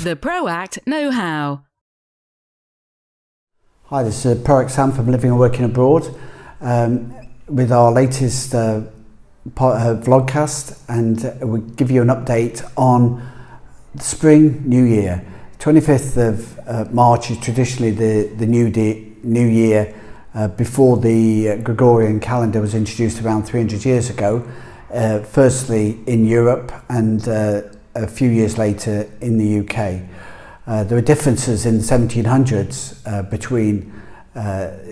The ProACT Know-How. Hi, this is ProACT Sam from Living and Working Abroad with our latest vlogcast, and we'll give you an update on the spring new year. 25th of March is traditionally the new year before the Gregorian calendar was introduced around 300 years ago, firstly in Europe and a few years later in the UK. There are differences in the 1700s between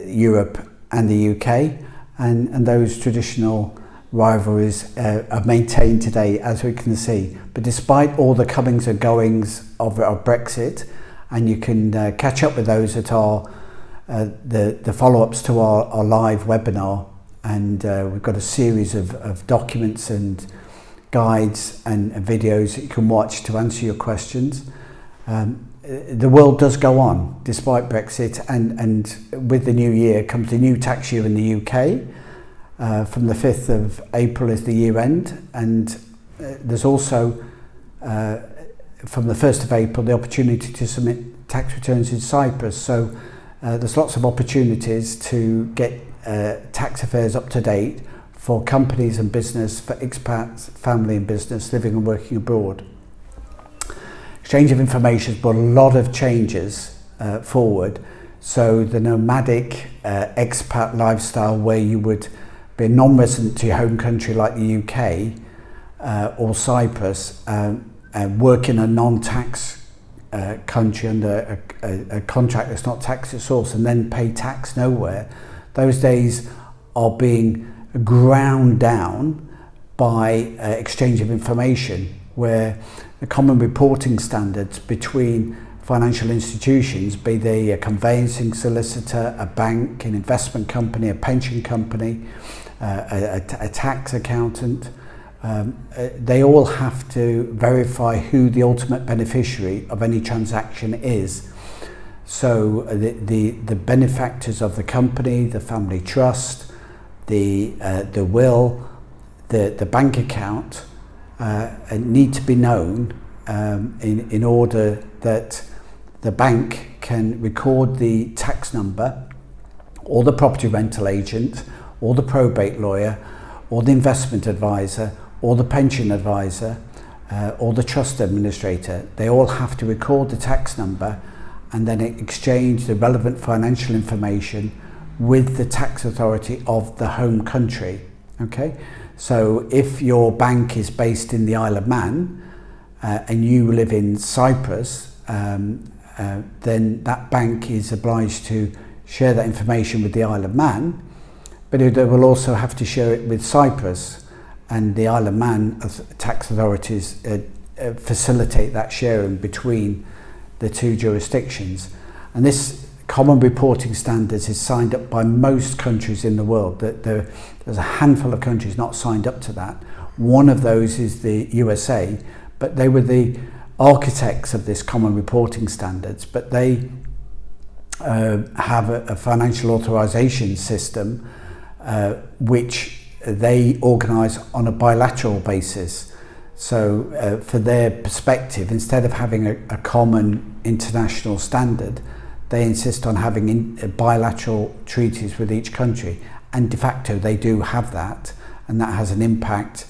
Europe and the UK, and those traditional rivalries are maintained today, as we can see. But despite all the comings and goings of Brexit, and you can catch up with those at our the follow-ups to our live webinar, and we've got a series of documents and guides and videos that you can watch to answer your questions. The world does go on despite Brexit, and with the new year comes the new tax year in the UK. From the 5th of April is the year end, and there's also from the 1st of April the opportunity to submit tax returns in Cyprus. So there's lots of opportunities to get tax affairs up to date for companies and business, for expats, family and business living and working abroad. Exchange of information has brought a lot of changes forward. So the nomadic expat lifestyle, where you would be a non-resident to your home country like the UK or Cyprus, and work in a non-tax country under a contract that's not taxed at source, and then pay tax nowhere. Those days are being ground down by exchange of information, where the common reporting standards between financial institutions, be they a conveyancing solicitor, a bank, an investment company, a pension company, a tax accountant, they all have to verify who the ultimate beneficiary of any transaction is. So the benefactors of the company, the family trust, the will, the bank account need to be known in order that the bank can record the tax number, or the property rental agent, or the probate lawyer, or the investment advisor, or the pension advisor, or the trust administrator. They all have to record the tax number and then exchange the relevant financial information with the tax authority of the home country. Okay, so if your bank is based in the Isle of Man and you live in Cyprus, then that bank is obliged to share that information with the Isle of Man, but they will also have to share it with Cyprus, and the Isle of Man tax authorities facilitate that sharing between the two jurisdictions. And this common reporting standards is signed up by most countries in the world. There's a handful of countries not signed up to that. One of those is the USA, but they were the architects of this common reporting standards, but they have a financial authorization system which they organize on a bilateral basis. So for their perspective, instead of having a common international standard, they insist on having bilateral treaties with each country, and de facto they do have that, and that has an impact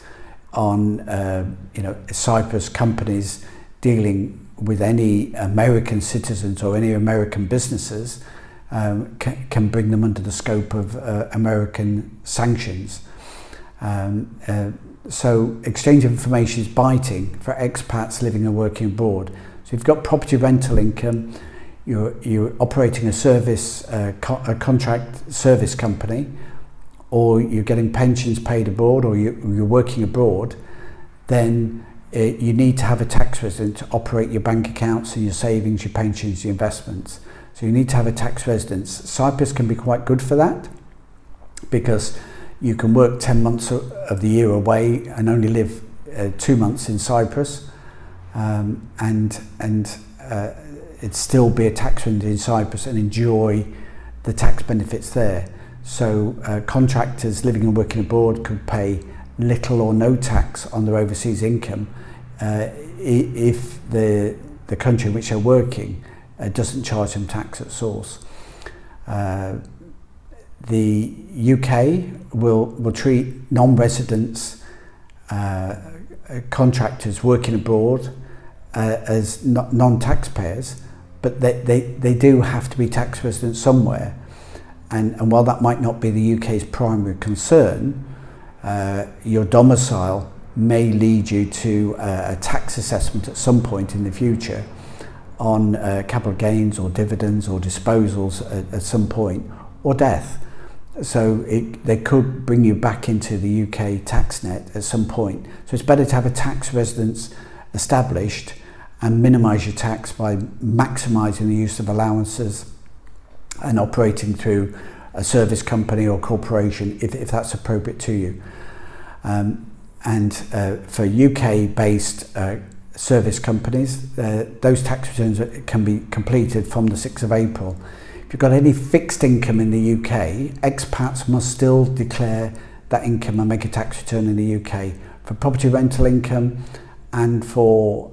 on Cyprus companies dealing with any American citizens or any American businesses can bring them under the scope of American sanctions. So exchange of information is biting for expats living and working abroad. So you've got property rental income, you're operating a contract service company, or you're getting pensions paid abroad, or you're working abroad, then you need to have a tax resident to operate your bank accounts and your savings, your pensions, your investments. So you need to have a tax residence. Cyprus can be quite good for that, because you can work 10 months of the year away and only live 2 months in Cyprus, and it'd still be a tax resident in Cyprus and enjoy the tax benefits there. So contractors living and working abroad could pay little or no tax on their overseas income if the country in which they're working doesn't charge them tax at source. The UK will treat non-residents, contractors working abroad as non-taxpayers, but they do have to be tax residents somewhere. And while that might not be the UK's primary concern, your domicile may lead you to a tax assessment at some point in the future on capital gains or dividends or disposals at some point, or death. So they could bring you back into the UK tax net at some point. So it's better to have a tax residence established and minimise your tax by maximising the use of allowances and operating through a service company or corporation if that's appropriate to you. For UK-based service companies, those tax returns can be completed from the 6th of April. If you've got any fixed income in the UK, expats must still declare that income and make a tax return in the UK for property rental income and for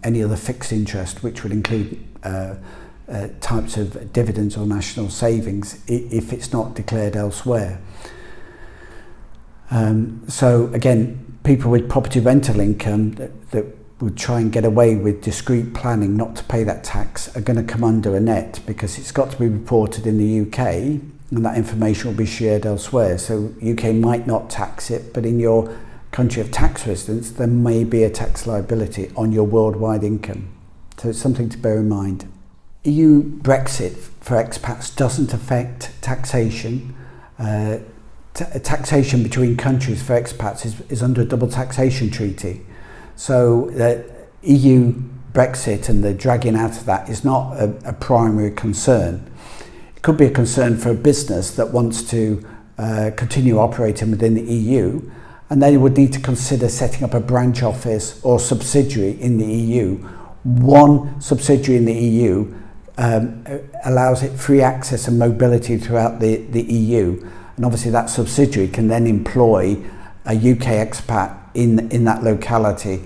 any other fixed interest, which would include types of dividends or national savings if it's not declared elsewhere. So again, people with property rental income that would try and get away with discrete planning not to pay that tax are going to come under a net, because it's got to be reported in the UK and that information will be shared elsewhere. So UK might not tax it, but in your country of tax residence there may be a tax liability on your worldwide income. So it's something to bear in mind. EU Brexit for expats doesn't affect taxation. Taxation between countries for expats is under a double taxation treaty. So EU Brexit and the dragging out of that is not a primary concern. It could be a concern for a business that wants to continue operating within the EU, and then it would need to consider setting up a branch office or subsidiary in the EU. One subsidiary in the EU allows it free access and mobility throughout the EU. And obviously that subsidiary can then employ a UK expat in that locality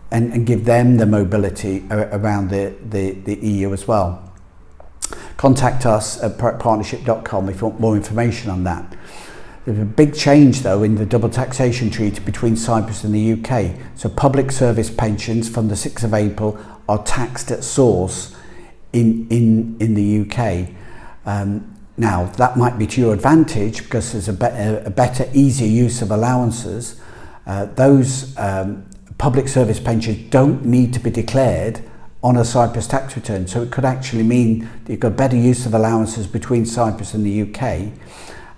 and give them the mobility around the EU as well. Contact us at ProACT.com if you want more information on that. There's a big change though in the double taxation treaty between Cyprus and the UK. So public service pensions from the 6th of April are taxed at source in the UK. Now, that might be to your advantage because there's a better, easier use of allowances. Those public service pensions don't need to be declared on a Cyprus tax return. So it could actually mean that you've got better use of allowances between Cyprus and the UK,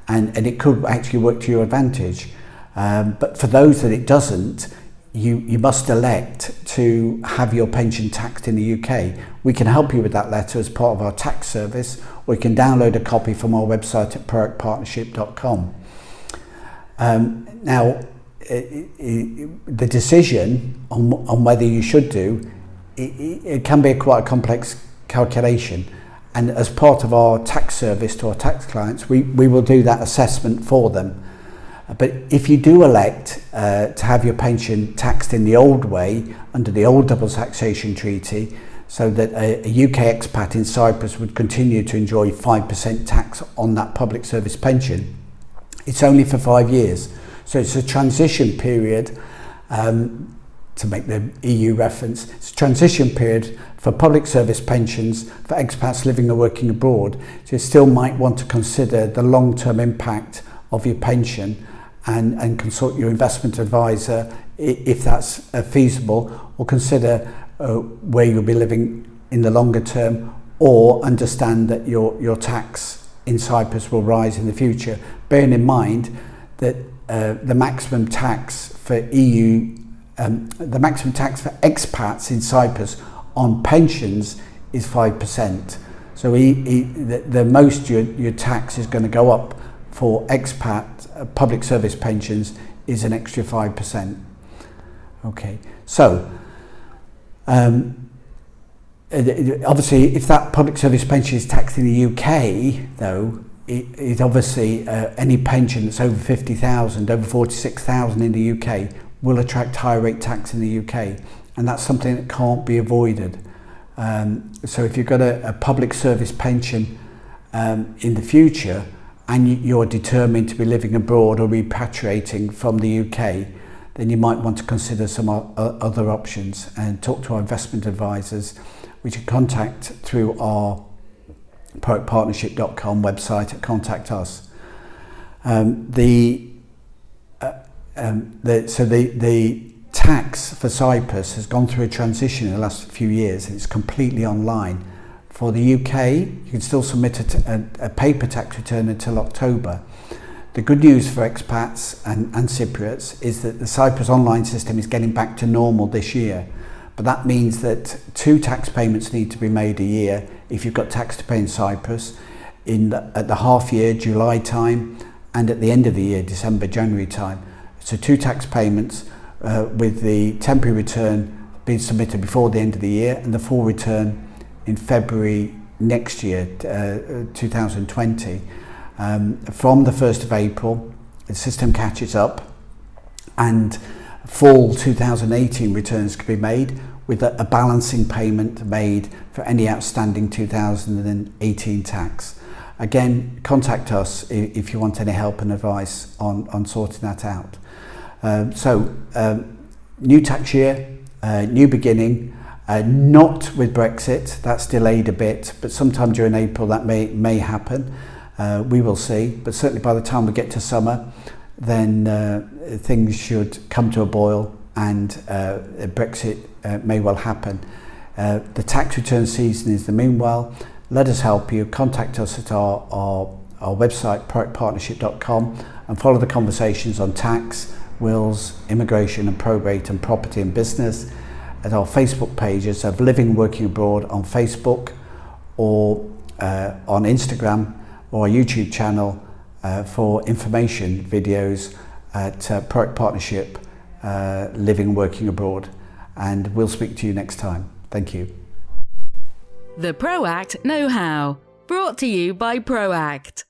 and it could actually work to your advantage. But for those that it doesn't, you must elect to have your pension taxed in the UK. We can help you with that letter as part of our tax service, or you can download a copy from our website at ProACTpartnership.com. Now, the decision on whether you should do, it can be quite a complex calculation. And as part of our tax service to our tax clients, we will do that assessment for them. But if you do elect to have your pension taxed in the old way, under the old double taxation treaty, so that a UK expat in Cyprus would continue to enjoy 5% tax on that public service pension, it's only for 5 years. So it's a transition period, to make the EU reference, it's a transition period for public service pensions for expats living or working abroad. So you still might want to consider the long-term impact of your pension and consult your investment advisor if that's feasible, or consider where you'll be living in the longer term, or understand that your tax in Cyprus will rise in the future, bearing in mind that the maximum tax for expats in Cyprus on pensions is 5%. So the most your tax is going to go up for expat public service pensions is an extra 5%. Okay, so obviously if that public service pension is taxed in the UK though, it obviously any pension that's over 50,000, over 46,000 in the UK will attract higher rate tax in the UK, and that's something that can't be avoided. So if you've got a public service pension in the future and you're determined to be living abroad or repatriating from the UK, then you might want to consider some other options and talk to our investment advisors, which you contact through our ProACTpartnership.com website at Contact Us. The tax for Cyprus has gone through a transition in the last few years, and it's completely online. For the UK, you can still submit a paper tax return until October. The good news for expats and Cypriots is that the Cyprus online system is getting back to normal this year. But that means that 2 tax payments need to be made a year if you've got tax to pay in Cyprus at the half year, July time, and at the end of the year, December, January time. So 2 tax payments with the temporary return being submitted before the end of the year and the full return in February next year, 2020. From the 1st of April, the system catches up and fall 2018 returns can be made with a balancing payment made for any outstanding 2018 tax. Again, contact us if you want any help and advice on sorting that out. New tax year, new beginning, not with Brexit, that's delayed a bit, but sometime during April that may happen. We will see, but certainly by the time we get to summer, then things should come to a boil and Brexit may well happen. The tax return season is the meanwhile. Let us help you. Contact us at our website, ProACTpartnership.com, and follow the conversations on tax, wills, immigration and probate and property and business at our Facebook pages of Living and Working Abroad on Facebook or on Instagram, or our YouTube channel for information videos at ProACT Partnership Living and Working Abroad. And we'll speak to you next time. Thank you. The ProACT Know-How, brought to you by ProACT.